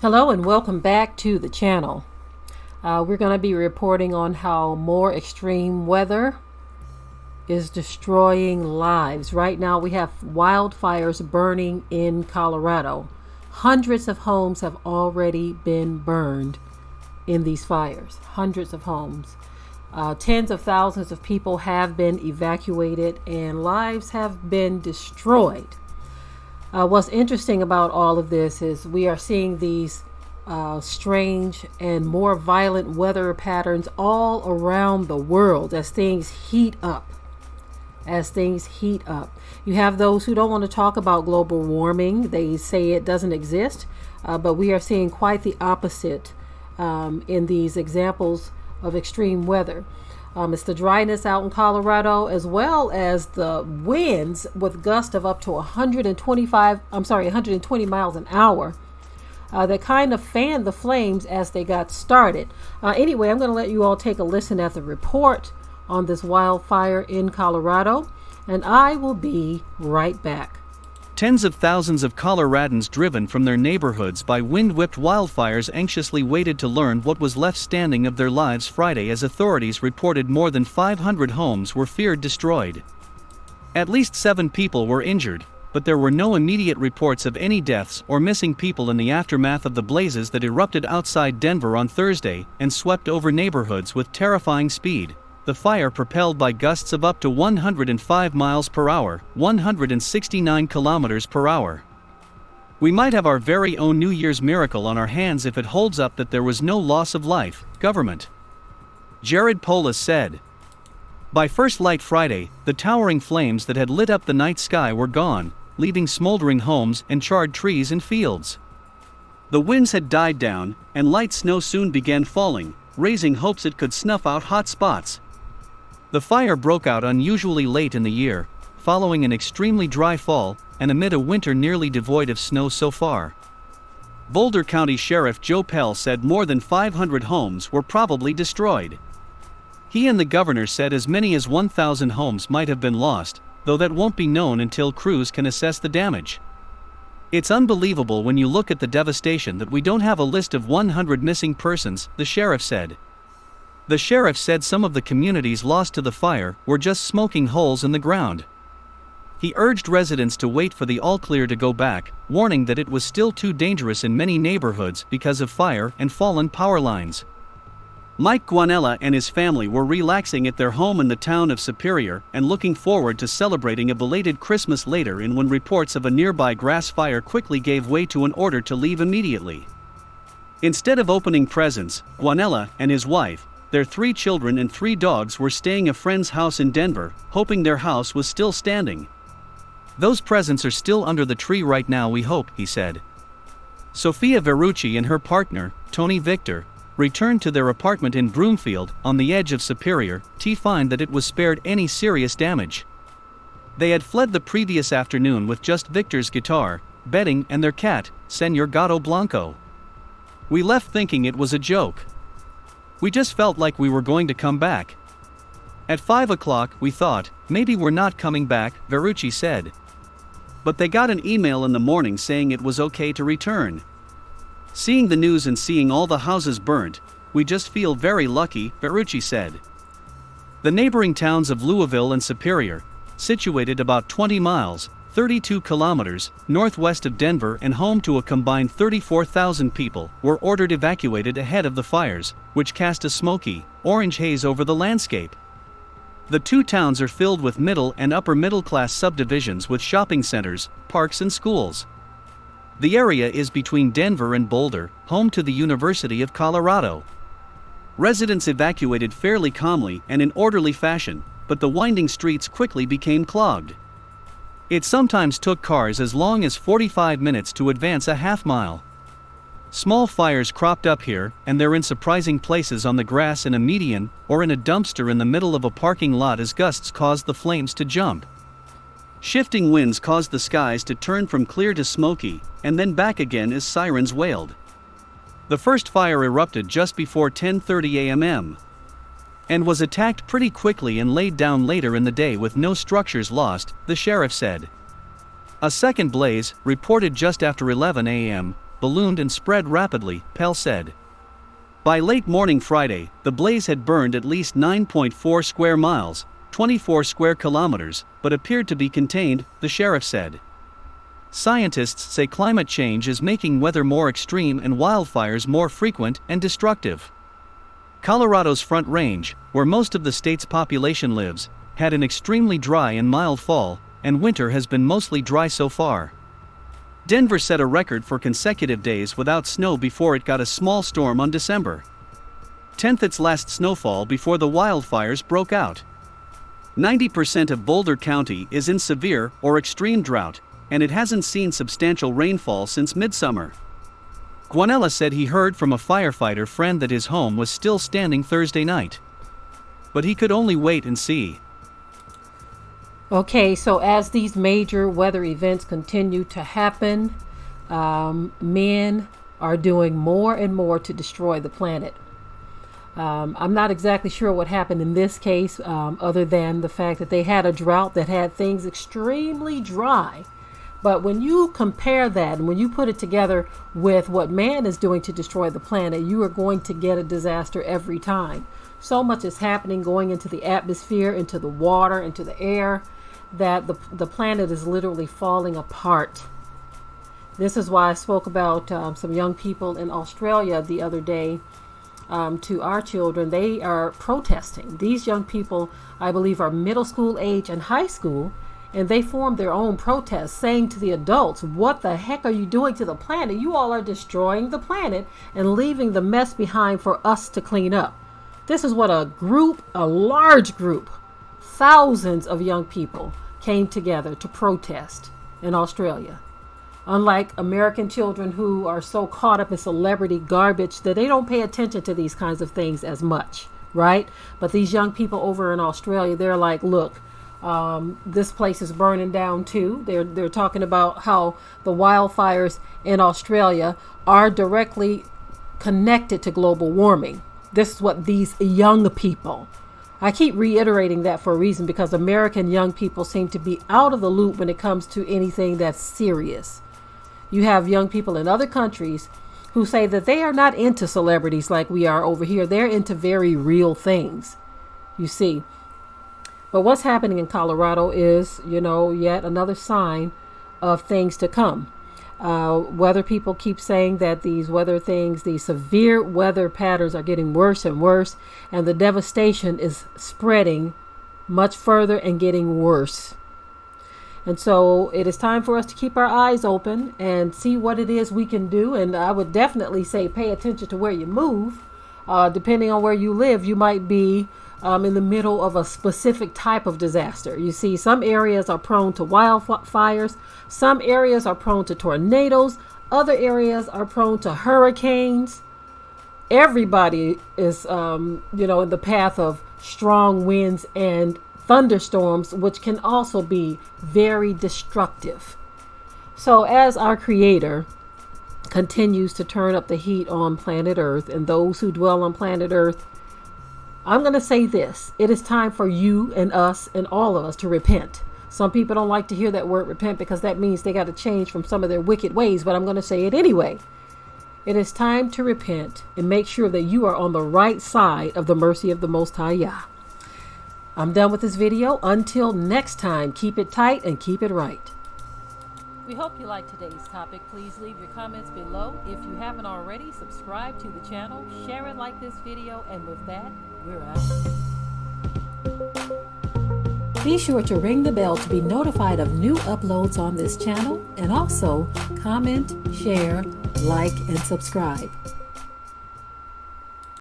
Hello and welcome back to the channel. We're going to be reporting on how more extreme weather is destroying lives. Right now we have wildfires burning in Colorado. Hundreds of homes have already been burned in these fires. Hundreds of homes. Tens of thousands of people have been evacuated and lives have been destroyed. What's interesting about all of this is we are seeing these strange and more violent weather patterns all around the world as things heat up. You have those who don't want to talk about global warming. They say it doesn't exist, but we are seeing quite the opposite in these examples of extreme weather. It's the dryness out in Colorado, as well as the winds with gusts of up to 120 miles an hour that kind of fanned the flames as they got started. Anyway, I'm going to let you all take a listen at the report on this wildfire in Colorado, and I will be right back. Tens of thousands of Coloradans driven from their neighborhoods by wind-whipped wildfires anxiously waited to learn what was left standing of their lives Friday as authorities reported more than 500 homes were feared destroyed. At least 7 people were injured, but there were no immediate reports of any deaths or missing people in the aftermath of the blazes that erupted outside Denver on Thursday and swept over neighborhoods with terrifying speed. The fire propelled by gusts of up to 105 miles per hour, 169 kilometers per hour. We might have our very own New Year's miracle on our hands if it holds up that there was no loss of life, government. Jared Polis said. By first light Friday, the towering flames that had lit up the night sky were gone, leaving smoldering homes and charred trees and fields. The winds had died down, and light snow soon began falling, raising hopes it could snuff out hot spots. The fire broke out unusually late in the year, following an extremely dry fall, and amid a winter nearly devoid of snow so far. Boulder County Sheriff Joe Pell said more than 500 homes were probably destroyed. He and the governor said as many as 1,000 homes might have been lost, though that won't be known until crews can assess the damage. It's unbelievable when you look at the devastation that we don't have a list of 100 missing persons, the sheriff said. The sheriff said some of the communities lost to the fire were just smoking holes in the ground. He urged residents to wait for the all-clear to go back, warning that it was still too dangerous in many neighborhoods because of fire and fallen power lines. Mike Guanella and his family were relaxing at their home in the town of Superior and looking forward to celebrating a belated Christmas later when reports of a nearby grass fire quickly gave way to an order to leave immediately. Instead of opening presents, Guanella and his wife, their 3 children and 3 dogs were staying at a friend's house in Denver, hoping their house was still standing. Those presents are still under the tree right now, we hope, he said. Sophia Verrucci and her partner, Tony Victor, returned to their apartment in Broomfield, on the edge of Superior, to find that it was spared any serious damage. They had fled the previous afternoon with just Victor's guitar, bedding and their cat, Senor Gato Blanco. We left thinking it was a joke. We just felt like we were going to come back. At 5 o'clock we thought, maybe we're not coming back, Verrucci said. But they got an email in the morning saying it was okay to return. Seeing the news and seeing all the houses burnt, we just feel very lucky, Verrucci said. The neighboring towns of Louisville and Superior, situated about 20 miles, 32 kilometers, northwest of Denver and home to a combined 34,000 people, were ordered evacuated ahead of the fires, which cast a smoky, orange haze over the landscape. The 2 towns are filled with middle and upper middle-class subdivisions with shopping centers, parks and schools. The area is between Denver and Boulder, home to the University of Colorado. Residents evacuated fairly calmly and in orderly fashion, but the winding streets quickly became clogged. It sometimes took cars as long as 45 minutes to advance a half-mile. Small fires cropped up here and there in surprising places on the grass in a median or in a dumpster in the middle of a parking lot as gusts caused the flames to jump. Shifting winds caused the skies to turn from clear to smoky, and then back again as sirens wailed. The first fire erupted just before 10:30 a.m. and was attacked pretty quickly and laid down later in the day with no structures lost, the sheriff said. A second blaze, reported just after 11 a.m., ballooned and spread rapidly, Pell said. By late morning Friday, the blaze had burned at least 9.4 square miles, 24 square kilometers, but appeared to be contained, the sheriff said. Scientists say climate change is making weather more extreme and wildfires more frequent and destructive. Colorado's Front Range, where most of the state's population lives, had an extremely dry and mild fall, and winter has been mostly dry so far. Denver set a record for consecutive days without snow before it got a small storm on December 10th, its last snowfall before the wildfires broke out. 90% of Boulder County is in severe or extreme drought, and it hasn't seen substantial rainfall since midsummer. Guanella said he heard from a firefighter friend that his home was still standing Thursday night. But he could only wait and see. Okay, so as these major weather events continue to happen, men are doing more and more to destroy the planet. I'm not exactly sure what happened in this case, other than the fact that they had a drought that had things extremely dry. But when you compare that and when you put it together with what man is doing to destroy the planet, you are going to get a disaster every time. So much is happening, going into the atmosphere, into the water, into the air, that the planet is literally falling apart. This is why I spoke about some young people in Australia the other day to our children. They are protesting. These young people, I believe, are middle school age and high school. And they formed their own protests, saying to the adults, what the heck are you doing to the planet? You all are destroying the planet and leaving the mess behind for us to clean up. This is what a large group, thousands of young people came together to protest in Australia. Unlike American children who are so caught up in celebrity garbage that they don't pay attention to these kinds of things as much, right? But these young people over in Australia, they're like, look, this place is burning down too. They're talking about how the wildfires in Australia are directly connected to global warming. This is what these young people, I keep reiterating that for a reason, because American young people seem to be out of the loop when it comes to anything that's serious. You have young people in other countries who say that they are not into celebrities like we are over here. They're into very real things, you see. But what's happening in Colorado is, yet another sign of things to come. Weather people keep saying that these weather things, these severe weather patterns are getting worse and worse, and the devastation is spreading much further and getting worse. And so it is time for us to keep our eyes open and see what it is we can do. And I would definitely say pay attention to where you move. Depending on where you live, you might be in the middle of a specific type of disaster. You see, some areas are prone to wildfires. Some areas are prone to tornadoes. Other areas are prone to hurricanes. Everybody is, in the path of strong winds and thunderstorms, which can also be very destructive. So as our Creator continues to turn up the heat on planet Earth and those who dwell on planet Earth, I'm going to say this. It is time for you and us and all of us to repent. Some people don't like to hear that word repent because that means they got to change from some of their wicked ways, but I'm going to say it anyway. It is time to repent and make sure that you are on the right side of the mercy of the Most High Yah. I'm done with this video. Until next time, keep it tight and keep it right. We hope you liked today's topic. Please leave your comments below. If you haven't already, subscribe to the channel, share it like this video, and with that, we're out. Be sure to ring the bell to be notified of new uploads on this channel, and also comment, share, like, and subscribe.